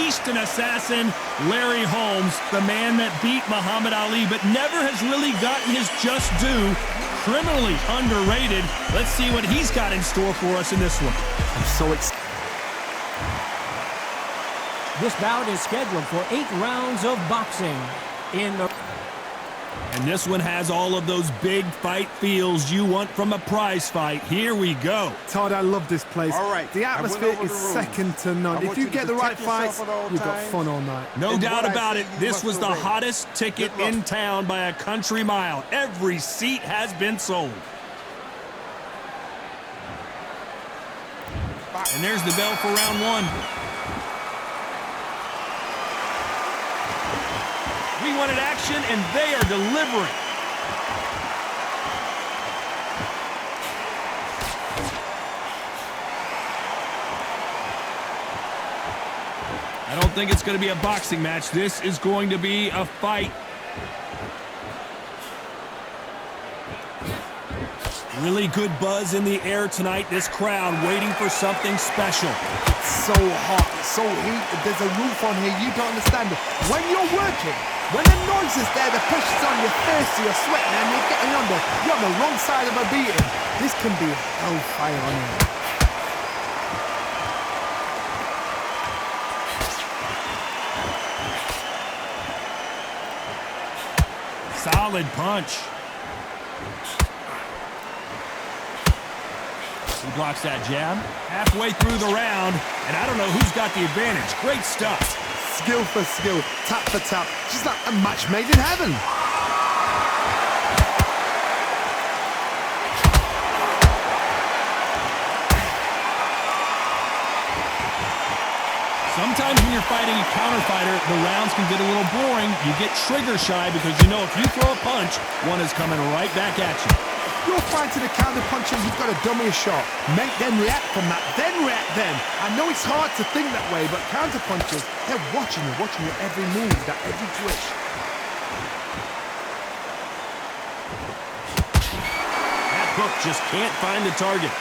Eastern assassin, Larry Holmes, the man that beat Muhammad Ali but never has really gotten his just due. Criminally underrated. Let's see what he's got in store for us in this one. I'm so excited. This bout is scheduled for 8 rounds of boxing. And this one has all of those big fight feels you want from a prize fight. Here we go. Todd, I love this place. All right. The atmosphere is second to none. If you get the right fights, you've got fun all night. No doubt about it. This was the hottest ticket in town by a country mile. Every seat has been sold. And there's the bell for round one. We wanted action, and they are delivering. I don't think it's going to be a boxing match. This is going to be a fight. Really good buzz in the air tonight. This crowd waiting for something special. It's so hot, it's so heat. There's a roof on here. You don't understand it. When you're working, when the noise is there, the pressure's on, you're thirsty, you're sweating, and you're getting under. You're on the wrong side of a beating. This can be hellfire on here. Solid punch. He blocks that jab. Halfway through the round, and I don't know who's got the advantage. Great stuff. Skill for skill, tap for tap. Just like a match made in heaven. Sometimes when you're fighting a counter fighter, the rounds can get a little boring. You get trigger shy because you know if you throw a punch, one is coming right back at you. You're fighting a counter puncher, you've got to dummy a shot. Make them react from that, then react then. I know it's hard to think that way, but counter punchers, they're watching your every move, that every twitch. That hook just can't find the target.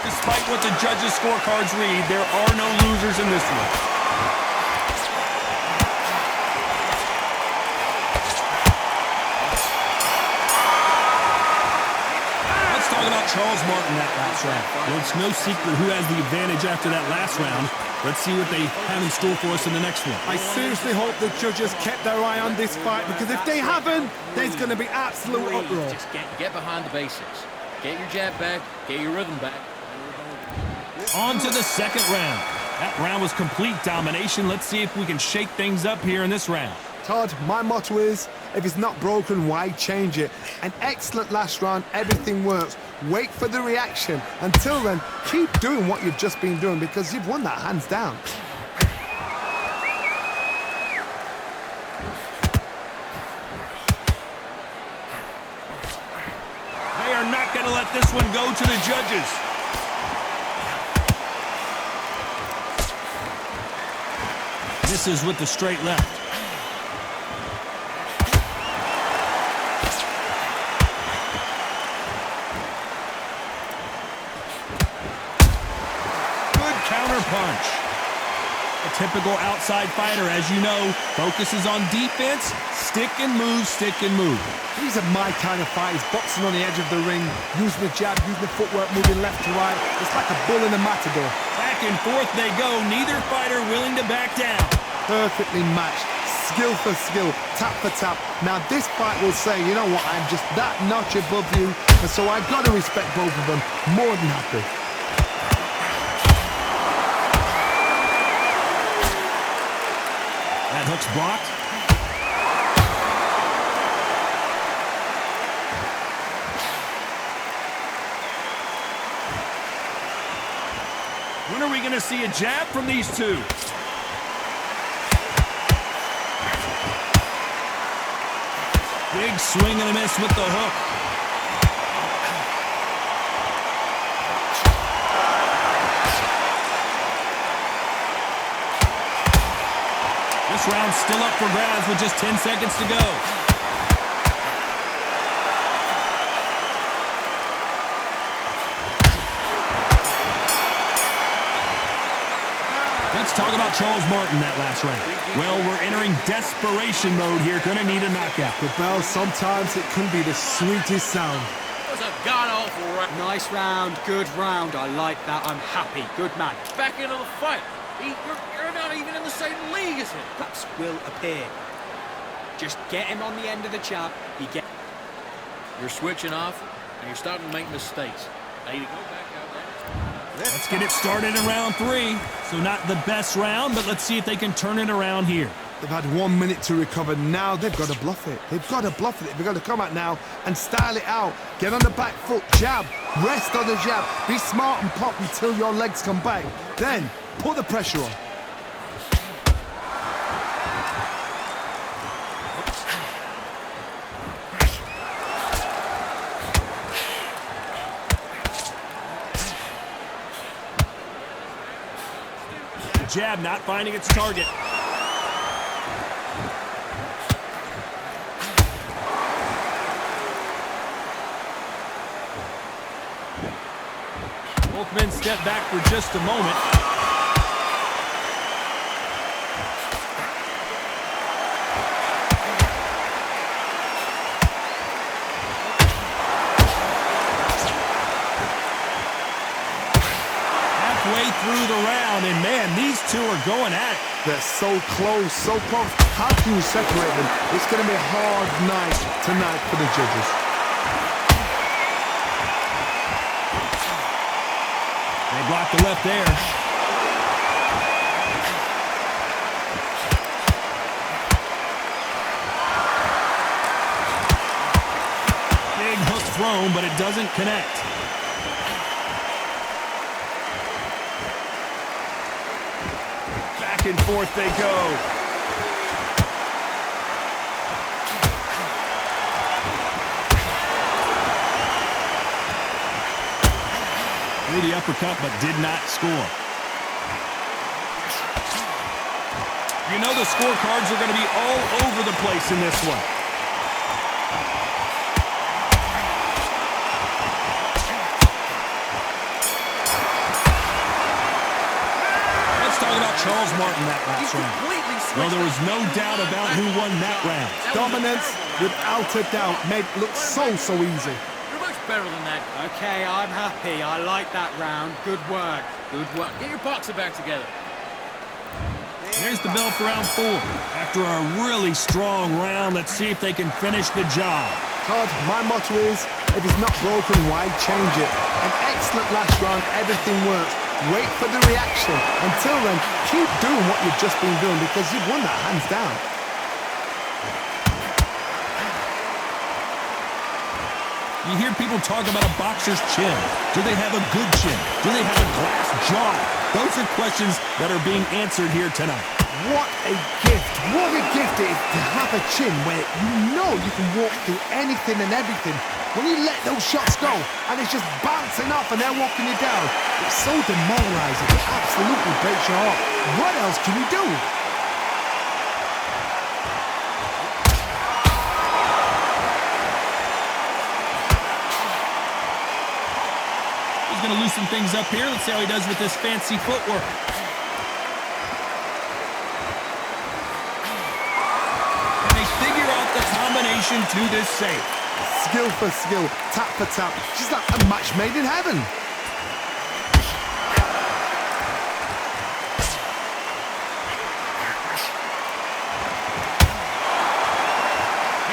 Despite what the judges' scorecards read, there are no losers in this one. Charles Martin that last round. Well, it's no secret who has the advantage after that last round. Let's see what they have in store for us in the next one. I seriously hope the judges kept their eye on this fight, because if they haven't, there's going to be absolute uproar. Just get behind the basics. Get your jab back, get your rhythm back. On to the second round. That round was complete domination. Let's see if we can shake things up here in this round. Todd, my motto is, if it's not broken, why change it? An excellent last round, everything works. Wait for the reaction. Until then, keep doing what you've just been doing, because you've won that hands down. They are not going to let this one go to the judges. Misses with the straight left. Punch. A typical outside fighter, as you know, focuses on defense, stick and move, stick and move. These are my kind of fighters, boxing on the edge of the ring, using the jab, using the footwork, moving left to right. It's like a bull in a matador. Back and forth they go, neither fighter willing to back down. Perfectly matched, skill for skill, tap for tap. Now this fight will say, you know what, I'm just that notch above you, and so I've got to respect both of them. More than happy. That hook's blocked. When are we going to see a jab from these two? Big swing and a miss with the hook. This round's still up for grabs with just 10 seconds to go. talk about Charles Martin that last round. Well, we're entering desperation mode here. Gonna need a knockout. The bell, sometimes it can be the sweetest sound. That was a god-awful round. Nice round, good round. I like that. I'm happy. Good man. Back into the fight. You're not even in the same league as him. Perhaps will appear. Just get him on the end of the jab. You're switching off, and you're starting to make mistakes. Now you go back out there. Let's get it started in round 3. So not the best round, but let's see if they can turn it around here. They've had 1 minute to recover. Now they've got to bluff it. They've got to bluff it. They've got to come out now and style it out. Get on the back foot, jab, rest on the jab. Be smart and pop until your legs come back. Then put the pressure on. Jab not finding its target. Both men step back for just a moment. Halfway through the round, and man, these two are going at it. They're so close, so close. How can you separate them? It's going to be a hard night tonight for the judges. They block the left there. Big hook thrown, but it doesn't connect. Back and forth they go. Threw the uppercut, but did not score. You know the scorecards are going to be all over the place in this one. Let's talk about Charles Martin that last round. Well, there was no doubt about who won that round. Dominance, without a doubt, made it look so easy. Better than that. Okay, I'm happy. I like that round. Good work. Good work. Get your boxer back together. There's the bell for round 4. After a really strong round, let's see if they can finish the job. Todd, my motto is, if it's not broken, why change it? An excellent last round, everything works. Wait for the reaction. Until then, keep doing what you've just been doing because you've won that hands down. You hear people talk about a boxer's chin. Do they have a good chin? Do they have a glass jaw? Those are questions that are being answered here tonight. What a gift. What a gift it is to have a chin where you know you can walk through anything and everything. When you let those shots go and it's just bouncing off and they're walking you down, it's so demoralizing. It absolutely breaks your heart. What else can you do? He's going to loosen things up here. Let's see how he does with this fancy footwork. Can they figure out the combination to this save? Skill for skill, tap for tap. She's like a match made in heaven.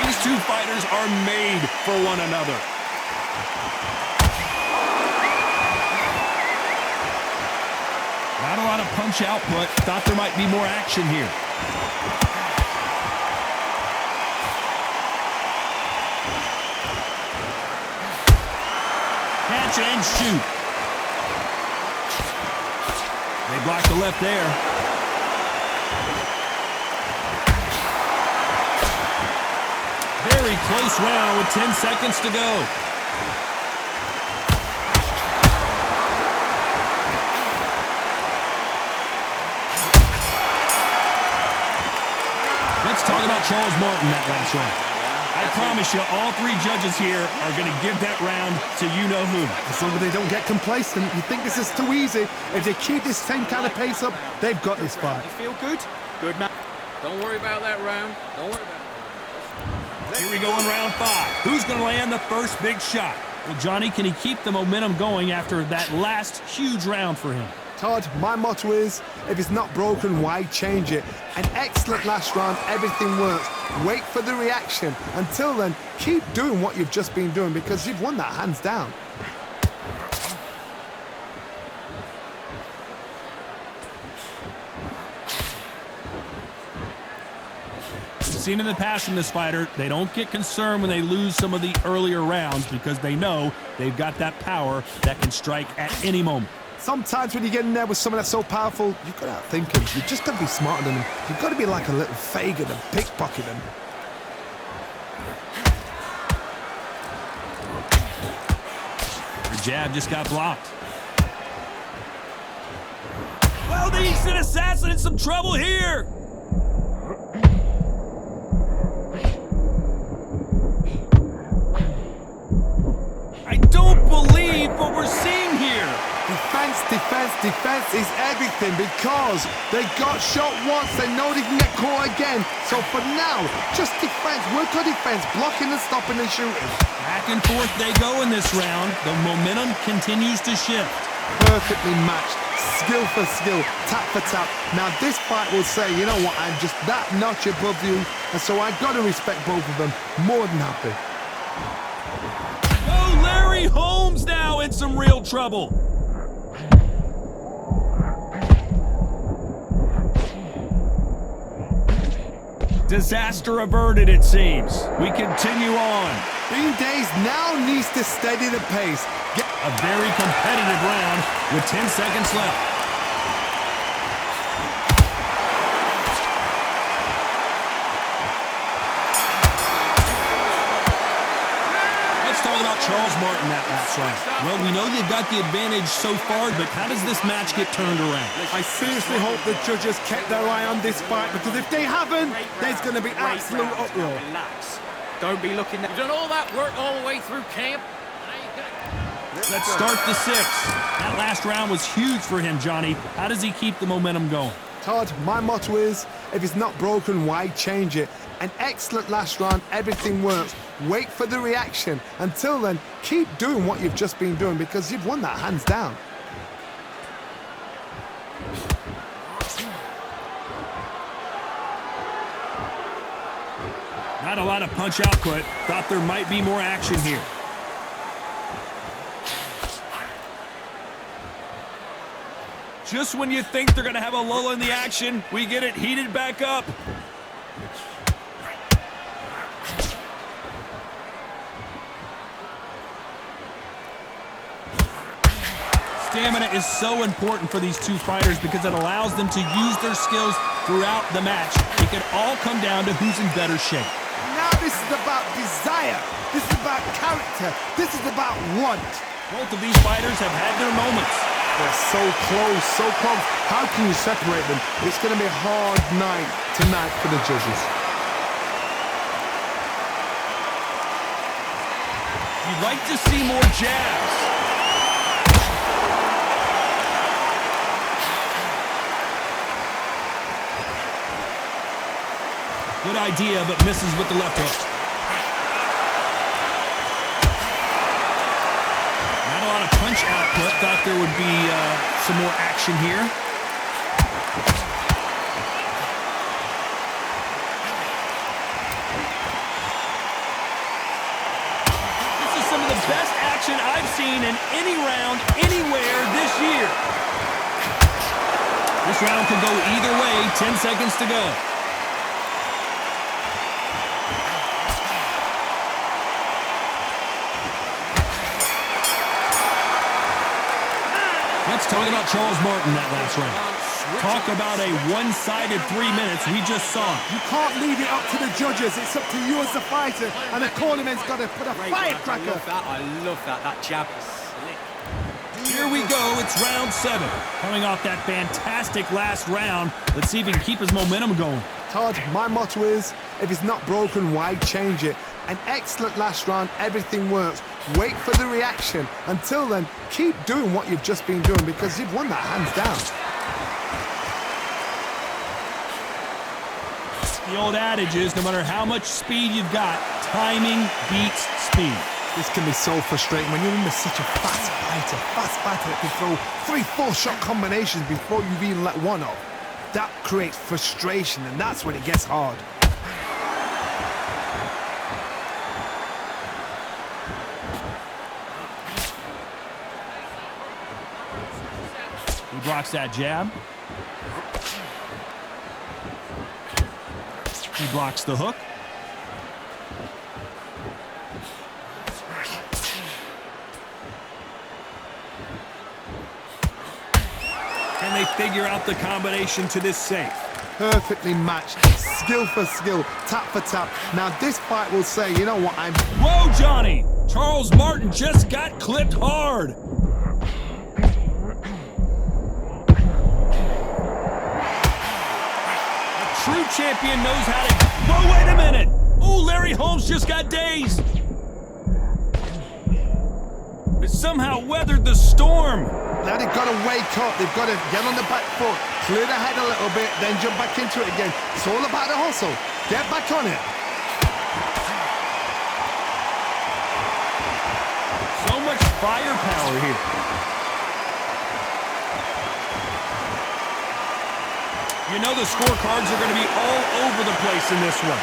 These two fighters are made for one another. Not a lot of punch output. Thought there might be more action here. Catch and shoot. They block the left there. Very close round with 10 seconds to go. Let's talk about Charles Martin that last round. I promise you, all three judges here are going to give that round to you-know-who. As long as they don't get complacent, you think this is too easy. If they keep this same kind of pace up, they've got this fight. You feel good? Good, man. Don't worry about that round. Don't worry about it. Here we go in round 5. Who's going to land the first big shot? Well, Johnny, can he keep the momentum going after that last huge round for him? Todd, my motto is, if it's not broken, why change it? An excellent last round, everything works. Wait for the reaction. Until then, keep doing what you've just been doing because you've won that hands down. We've seen in the past from this fighter, they don't get concerned when they lose some of the earlier rounds because they know they've got that power that can strike at any moment. Sometimes when you get in there with someone that's so powerful, you've got to outthink him. You've just got to be smarter than him. You've got to be like a little Fagin and pickpocket him. Her jab just got blocked. Well, the instant assassin in some trouble here. I don't believe what we're seeing here. Defense, defense, defense is everything because they got shot once, they know they can get caught again. So for now, just defense, work on defense, blocking and stopping and shooting. Back and forth they go in this round. The momentum continues to shift. Perfectly matched, skill for skill, tap for tap. Now this fight will say, you know what, I'm just that notch above you, and so I got to respect both of them. More than happy. Oh, Larry Holmes now in some real trouble. Disaster averted, it seems. We continue on. Bean Days now needs to steady the pace. A very competitive round with 10 seconds left. Let's talk about Charles Martin that last round. Well, we know they've got the advantage so far, but how does this match get turned around? I seriously hope the judges kept their eye on this fight because if they haven't, there's going to be absolute uproar. Relax. Don't be looking at... You've done all that work all the way through camp. Let's start the 6th. That last round was huge for him, Johnny. How does he keep the momentum going? Todd, my motto is, if it's not broken, why change it? An excellent last round, everything works. Wait for the reaction. Until then, keep doing what you've just been doing because you've won that hands down. Not a lot of punch output. Thought there might be more action here. Just when you think they're going to have a lull in the action, we get it heated back up. Stamina is so important for these two fighters because it allows them to use their skills throughout the match. It can all come down to who's in better shape. Now this is about desire. This is about character. This is about want. Both of these fighters have had their moments. They're so close, so close. How can you separate them? It's going to be a hard night tonight for the judges. You'd like to see more jabs. Good idea, but misses with the left hook. Not a lot of punch output. Thought there would be some more action here. This is some of the best action I've seen in any round, anywhere this year. This round could go either way. 10 seconds to go. Let's talk about Charles Martin that last round. Talk about a one-sided 3 minutes we just saw. You can't leave it up to the judges. It's up to you as the fighter, and the cornerman's got to put a firecracker. I love that. That jab is slick. Here we go. It's round 7. Coming off that fantastic last round, let's see if he can keep his momentum going. Todd, my motto is, if it's not broken, why change it? An excellent last round, everything works. Wait for the reaction. Until then, keep doing what you've just been doing because you've won that hands down. The old adage is, no matter how much speed you've got, timing beats speed. This can be so frustrating when you're in such a fast fighter that can throw 3-4 shot combinations before you've even let one off. That creates frustration, and that's when it gets hard. He blocks that jab. He blocks the hook. Can they figure out the combination to this safe? Perfectly matched, skill for skill, tap for tap. Now this fight will say, you know what, Whoa, Johnny! Charles Martin just got clipped hard. True champion knows how to... Whoa, wait a minute! Oh, Larry Holmes just got dazed. It somehow weathered the storm. Now they've got to wake up. They've got to get on the back foot, clear the head a little bit, then jump back into it again. It's all about the hustle. Get back on it. So much firepower here. You know the scorecards are going to be all over the place in this one.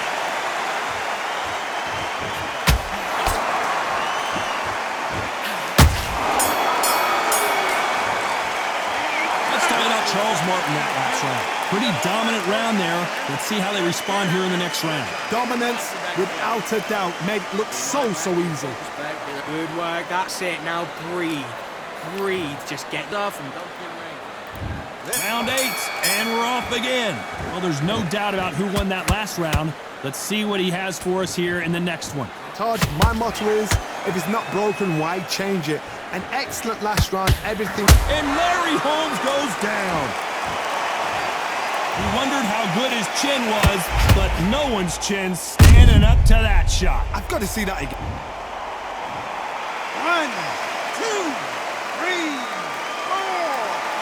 Let's talk about Charles Martin that last round. Pretty dominant round there. Let's see how they respond here in the next round. Dominance, without a doubt, made it look so easy. Good work. That's it. Now breathe. Breathe. Just get off and don't get ready. Round 8, and we're off again. Well, there's no doubt about who won that last round. Let's see what he has for us here in the next one. Todd, my motto is, if it's not broken, why change it? An excellent last round, everything... And Larry Holmes goes down. We wondered how good his chin was, but no one's chin standing up to that shot. I've got to see that again. 1, 2, 3, 4,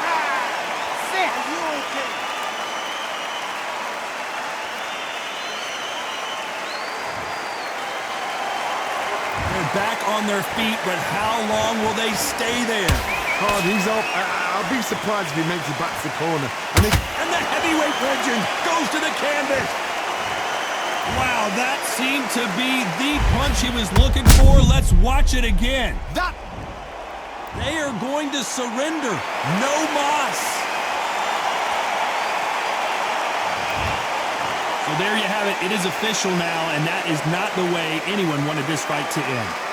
5, 6. Are you okay? They're back on their feet, but how long will they stay there? Todd, he's up. I'll be surprised if he makes it back to the corner. And the heavyweight legend goes to the canvas. Wow, that seemed to be the punch he was looking for. Let's watch it again. They are going to surrender. No mas. So there you have it. It is official now, and that is not the way anyone wanted this fight to end.